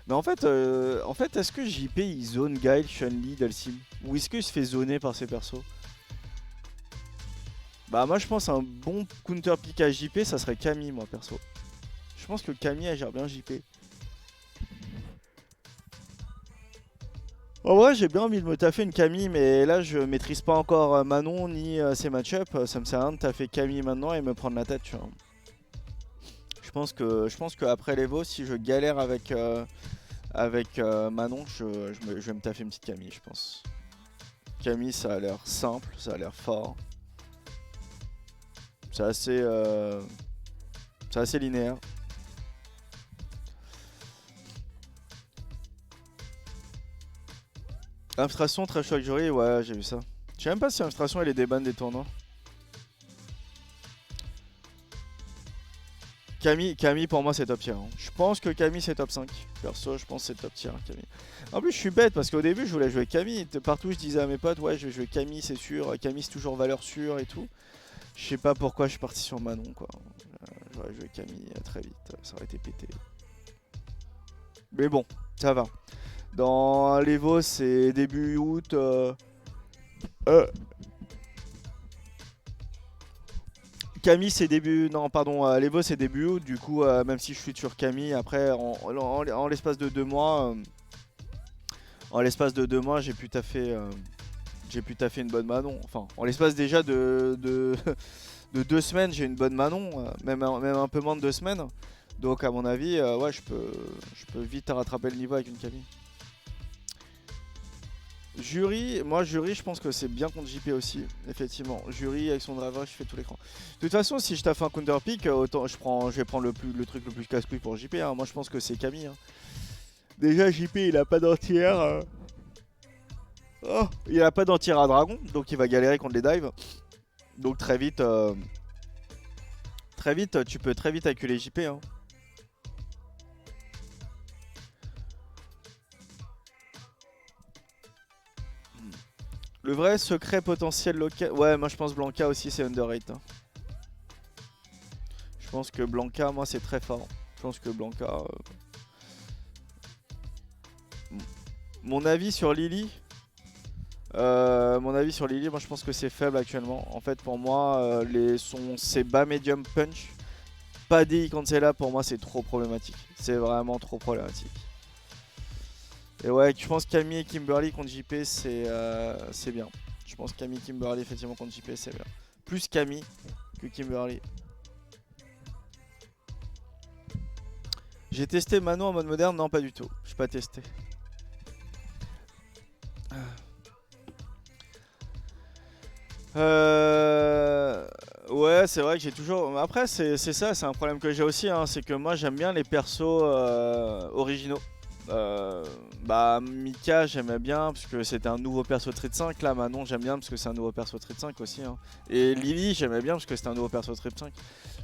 Mais en fait est-ce que JP il zone Gaël, Chun-Li, Dalsim? Ou est-ce qu'il se fait zoner par ses persos? Bah moi je pense un bon counter pick à JP ça serait Camille, moi perso. Je pense que Camille elle gère bien JP. En vrai j'ai bien envie de me taffer une Camille, mais là je maîtrise pas encore Manon ni ses match-up. Ça me sert à rien de taffer Camille maintenant et me prendre la tête, tu vois. Je pense que après l'Evo, si je galère avec Manon, je vais me taffer une petite Camille, je pense. Camille, ça a l'air simple, ça a l'air fort. C'est assez linéaire. Infiltration, trash talk jury, ouais, j'ai vu ça. Je sais même pas si Infiltration elle est déban des tournois. Camille pour moi c'est top tier, hein. Je pense que Camille c'est top 5. Perso je pense que c'est top tier Camille. En plus je suis bête parce qu'au début je voulais jouer Camille. Partout je disais à mes potes ouais je vais jouer Camille c'est sûr. Camille c'est toujours valeur sûre et tout. Je sais pas pourquoi je suis parti sur Manon quoi. J'aurais joué Camille très vite, ça aurait été pété. Mais bon, ça va. Dans l'Evo c'est début août. Camille c'est début... Non pardon, l'Evo c'est début août, du coup même si je suis sur Camille, après en l'espace de 2 mois... en l'espace de 2 mois j'ai pu taffer une bonne Manon. Enfin, en l'espace déjà de 2 semaines j'ai une bonne Manon, même un peu moins de 2 semaines. Donc à mon avis, ouais je peux vite rattraper le niveau avec une Camille. Jury, moi Jury je pense que c'est bien contre JP aussi, effectivement. Jury avec son driver je fais tout l'écran. De toute façon si je taffe un counter pick, autant je vais prendre le truc le plus casse-couille pour JP, hein. Moi je pense que c'est Camille, hein. Déjà JP il a pas d'entière. Oh, il a pas d'entière à dragon, donc il va galérer contre les dives. Donc très vite tu peux très vite acculer JP, hein. Le vrai secret potentiel local. Ouais, moi je pense Blanca aussi c'est underrated. Hein. Je pense que Blanca, moi c'est très fort. Je pense que Blanca. Mon avis sur Lily. Mon avis sur Lily, moi je pense que c'est faible actuellement. En fait, pour moi, ses bas medium punch. Pas DI quand c'est là, pour moi c'est trop problématique. C'est vraiment trop problématique. Et ouais, je pense Camille et Kimberly contre JP c'est bien. Je pense Camille et Kimberly effectivement contre JP c'est bien. Plus Camille que Kimberly. J'ai testé Manon en mode moderne, non pas du tout. Je n'ai pas testé. Ouais, c'est vrai que j'ai toujours... Après, c'est ça, c'est un problème que j'ai aussi. Hein. C'est que moi, j'aime bien les persos originaux. Bah, Mika, j'aimais bien parce que c'était un nouveau perso Street 5. Là, Manon, j'aime bien parce que c'est un nouveau perso Street 5 aussi. Hein. Et Lily, j'aimais bien parce que c'était un nouveau perso Street 5.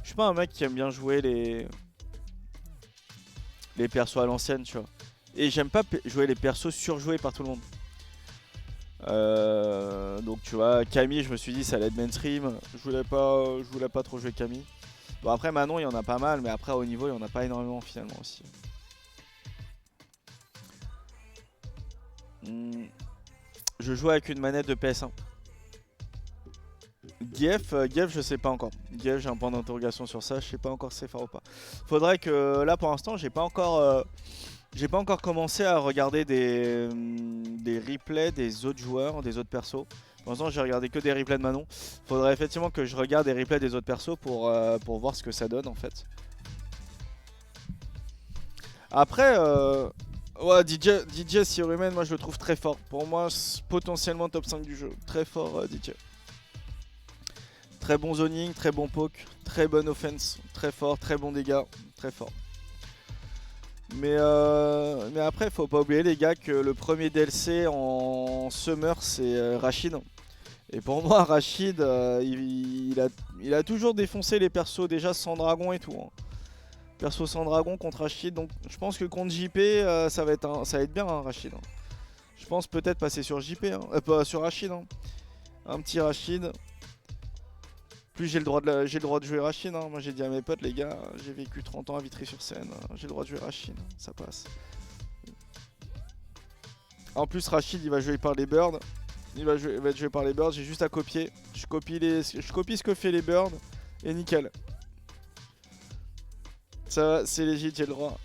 Je suis pas un mec qui aime bien jouer les persos à l'ancienne, tu vois. Et j'aime pas jouer les persos surjoués par tout le monde. Donc tu vois, Camille, je me suis dit ça allait être mainstream. Je voulais pas trop jouer Camille. Bon après Manon il y en a pas mal, mais après au niveau il y en a pas énormément finalement aussi. Je joue avec une manette de PS1. Gief, je sais pas encore. Gief, j'ai un point d'interrogation sur ça, je sais pas encore si c'est fort ou pas. Faudrait que là pour l'instant j'ai pas encore commencé à regarder des replays des autres joueurs, des autres persos. Pour l'instant j'ai regardé que des replays de Manon. Faudrait effectivement que je regarde des replays des autres persos pour voir ce que ça donne en fait. Après, ouais, DJ Sirumen, moi je le trouve très fort. Pour moi, potentiellement top 5 du jeu. Très fort DJ. Très bon zoning, très bon poke, très bonne offense, très fort, très bon dégâts, très fort. Mais après, faut pas oublier les gars que le premier DLC en Summer c'est Rachid. Et pour moi, Rachid, il a toujours défoncé les persos déjà sans dragon et tout. Hein. Perso sans dragon contre Rachid, donc je pense que contre JP, ça va être bien hein, Rachid. Hein. Je pense peut-être passer sur JP, hein. Pas sur Rachid. Hein. Un petit Rachid. Plus j'ai le droit de jouer Rachid, hein. Moi j'ai dit à mes potes les gars, j'ai vécu 30 ans à Vitry-sur-Seine, j'ai le droit de jouer Rachid, ça passe. En plus Rachid il va jouer par les birds, il va être joué par les birds, j'ai juste à copier. Je copie ce que fait les birds et nickel. Ça c'est légit, j'ai le droit.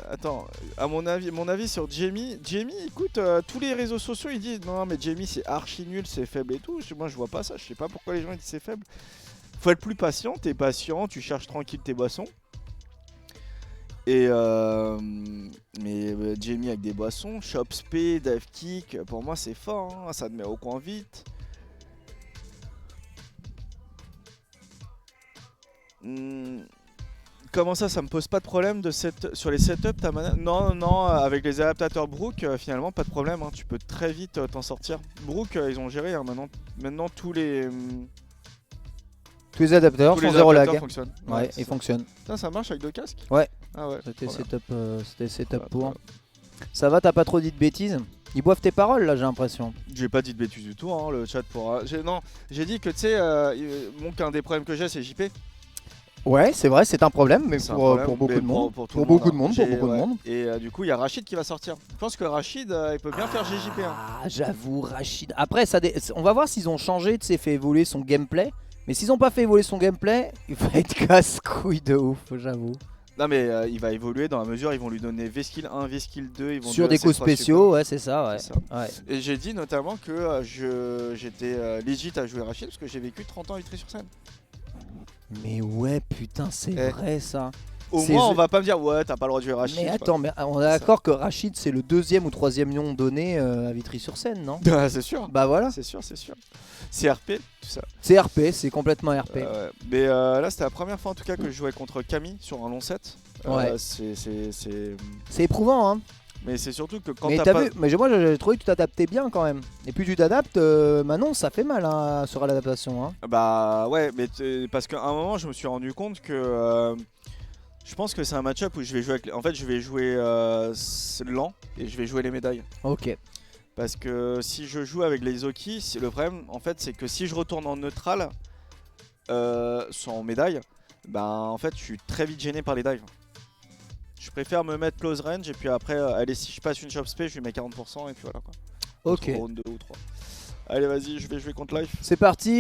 Attends, à mon avis sur Jamie, écoute, tous les réseaux sociaux ils disent non mais Jamie c'est archi nul, c'est faible et tout. Moi je vois pas ça, je sais pas pourquoi les gens ils disent c'est faible. Faut être plus patient, t'es patient, tu cherches tranquille tes boissons. Et mais Jamie avec des boissons, Chop Spé, Dive Kick, pour moi c'est fort, hein, ça te met au coin vite. Comment ça me pose pas de problème sur les setups ta manette? Non, avec les adaptateurs Brook, finalement pas de problème, hein, tu peux très vite t'en sortir. Brook, ils ont géré hein, maintenant tous les adaptateurs sont zéro lag. Fonctionnent. Ouais, ils fonctionnent. Putain, ça marche avec deux casques? Ouais. Ah ouais. C'était setup pour. Ça va, t'as pas trop dit de bêtises? Ils boivent tes paroles là, j'ai l'impression. J'ai pas dit de bêtises du tout, hein, le chat pour. Non, j'ai dit que tu sais, qu'un des problèmes que j'ai c'est JP. Ouais, c'est vrai, c'est un problème, mais pour beaucoup de monde. Pour beaucoup de monde. Et du coup, il y a Rachid qui va sortir. Je pense que Rachid, il peut bien faire GJP. Hein. Ah, j'avoue, Rachid. Après, on va voir s'ils ont changé, tu sais, fait évoluer son gameplay. Mais s'ils ont pas fait évoluer son gameplay, il va être casse-couille de ouf, j'avoue. Non mais il va évoluer dans la mesure, ils vont lui donner V-Skill 1, V-Skill 2, ils vont sur des coups spéciaux, super. Ouais c'est ça, ouais. Ouais. Et j'ai dit notamment que j'étais legit à jouer Rachid parce que j'ai vécu 30 ans à Vitry-sur-Seine. Mais ouais putain c'est vrai ça. Au moins on va pas me dire ouais t'as pas le droit de jouer Rachid. Mais attends, mais on est d'accord que Rachid c'est le 2e ou 3e nom donné à Vitry-sur-Seine, non? C'est sûr. Bah voilà. C'est sûr. C'est RP, tout ça. C'est RP, c'est complètement RP. Mais là c'était la première fois en tout cas que je jouais contre Camille sur un long set. Ouais. C'est éprouvant hein. Mais c'est surtout que quand t'as vu, mais moi j'ai trouvé que tu t'adaptais bien quand même. Et plus tu t'adaptes, Manon ça fait mal hein, sur l'adaptation. Hein. Bah ouais, mais parce qu'à un moment je me suis rendu compte que Je pense que c'est un match-up où je vais jouer avec... En fait, je vais jouer lent et je vais jouer les médailles. Ok. Parce que si je joue avec les Oki, le problème, en fait, c'est que si je retourne en neutral, sans médaille, ben en fait, je suis très vite gêné par les dives. Je préfère me mettre close range et puis après, allez, si je passe une chop spé, je lui mets 40% et puis voilà quoi. Ok. Round 2 ou 3. Allez, vas-y, je vais jouer contre Life. C'est parti.